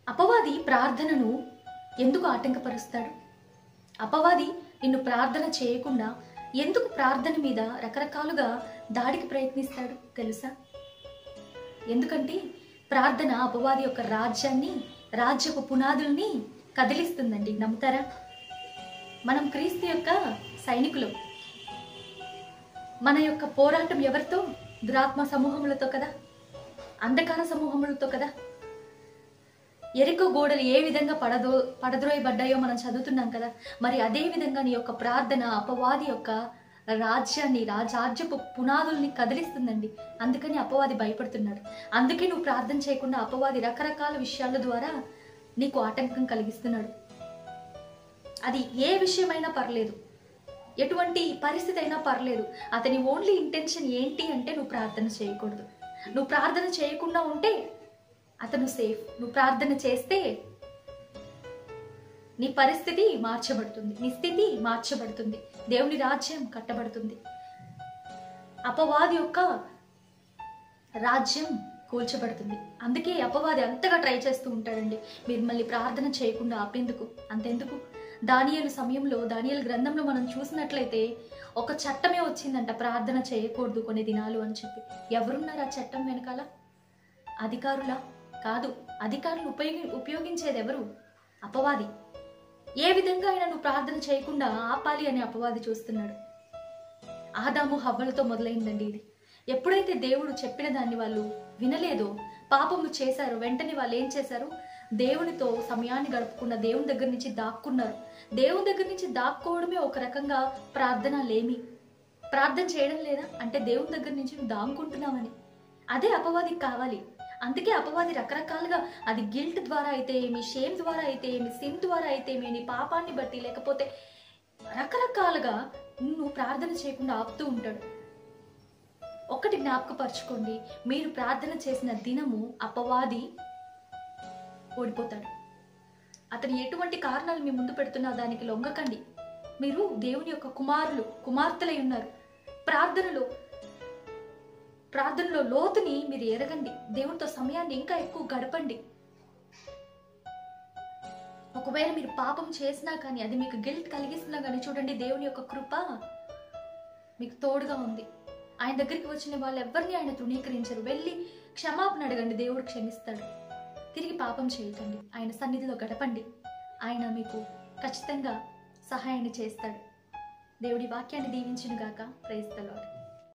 అపవాది ప్రార్థనను ఎందుకు ఆటంకపరుస్తాడు? అపవాది నిన్ను ప్రార్థన చేయకుండా ఎందుకు ప్రార్థన మీద రకరకాలుగా దాడికి ప్రయత్నిస్తాడు తెలుసా? ఎందుకంటే ప్రార్థన అపవాది యొక్క రాజ్యాన్ని, రాజ్యపు పునాదుల్ని కదిలిస్తుందండి. నమ్ముతారా? మనం క్రీస్తు యొక్క సైనికులు. మన యొక్క పోరాటం ఎవరితో? దురాత్మ సమూహములతో కదా, అంధకార సమూహములతో కదా. ఎరికో గోడలు ఏ విధంగా పడద్రోయబడ్డాయో మనం చదువుతున్నాం కదా. మరి అదే విధంగా నీ యొక్క ప్రార్థన అపవాది యొక్క రాజ్యాన్ని, రాజ్యపు పునాదుల్ని కదిలిస్తుందండి. అందుకని అపవాది భయపడుతున్నాడు. అందుకే నువ్వు ప్రార్థన చేయకుండా అపవాది రకరకాల విషయాల ద్వారా నీకు ఆటంకం కలిగిస్తున్నాడు. అది ఏ విషయమైనా పర్లేదు, ఎటువంటి పరిస్థితి అయినా పర్లేదు. అతని ఓన్లీ ఇంటెన్షన్ ఏంటి అంటే నువ్వు ప్రార్థన చేయకూడదు. నువ్వు ప్రార్థన చేయకుండా ఉంటే అతను సేఫ్. నువ్వు ప్రార్థన చేస్తే నీ పరిస్థితి మార్చబడుతుంది, నీ స్థితి మార్చబడుతుంది, దేవుని రాజ్యం కట్టబడుతుంది, అపవాది యొక్క రాజ్యం కూల్చబడుతుంది. అందుకే అపవాది అంతగా ట్రై చేస్తూ ఉంటాడండి మిమ్మల్ని ప్రార్థన చేయకుండా ఆపేందుకు. అంతెందుకు, దానియేలు సమయంలో, దానియేలు గ్రంథంలో మనం చూసినట్లయితే ఒక చట్టమే వచ్చిందంట, ప్రార్థన చేయకూడదు కొన్ని దినాలు అని చెప్పి. ఎవరున్నారు ఆ చట్టం వెనకాల? అధికారులా? కాదు. అధికారులు ఉపయోగించేది ఎవరు? అపవాది. ఏ విధంగా అయినా నువ్వు ప్రార్థన చేయకుండా ఆపాలి అని అపవాది చూస్తున్నాడు. ఆదాము హవ్వలతో మొదలైందండి ఇది. ఎప్పుడైతే దేవుడు చెప్పిన దాన్ని వాళ్ళు వినలేదో, పాపము చేశారు, వెంటనే వాళ్ళు ఏం చేశారు? దేవునితో సమయాన్ని గడపకుండా దేవుని దగ్గర నుంచి దాక్కున్నారు. దేవుని దగ్గర నుంచి దాక్కోవడమే ఒక రకంగా ప్రార్థన లేమి. ప్రార్థన చేయడం లేదా అంటే దేవుని దగ్గర నుంచి నువ్వు దాక్కుంటున్నావని. అదే అపవాదికి కావాలి. అందుకే అపవాది రకరకాలుగా, అది గిల్ట్ ద్వారా అయితే ఏమి, షేమ్ ద్వారా అయితే ఏమి, సిన్ ద్వారా అయితే ఏమి, నీ పాపాన్ని బట్టి, లేకపోతే రకరకాలుగా నువ్వు ప్రార్థన చేయకుండా ఆపుతూ ఉంటాడు. ఒక్కటి జ్ఞాపకపరచుకోండి, మీరు ప్రార్థన చేసిన దినము అపవాది ఓడిపోతాడు. అతను ఎటువంటి కారణాలు మీ ముందు పెడుతున్నా దానికి లొంగకండి. మీరు దేవుని యొక్క కుమారులు, కుమార్తెలై ఉన్నారు. ప్రార్థనలో లోతుని మీరు ఎరగండి. దేవునితో సమయాన్ని ఇంకా ఎక్కువ గడపండి. ఒకవేళ మీరు పాపం చేసినా కానీ, అది మీకు గిల్ట్ కలిగిస్తున్నా కానీ, చూడండి దేవుని యొక్క కృప మీకు తోడుగా ఉంది. ఆయన దగ్గరికి వచ్చిన వాళ్ళు ఎవరిని ఆయన తృణీకరించరు. వెళ్ళి క్షమాపణ అడగండి, దేవుడు క్షమిస్తాడు. తిరిగి పాపం చేయకండి, ఆయన సన్నిధిలో గడపండి. ఆయన మీకు ఖచ్చితంగా సహాయాన్ని చేస్తాడు. దేవుడి వాక్యాన్ని దీవించును గాక. Praise the lord.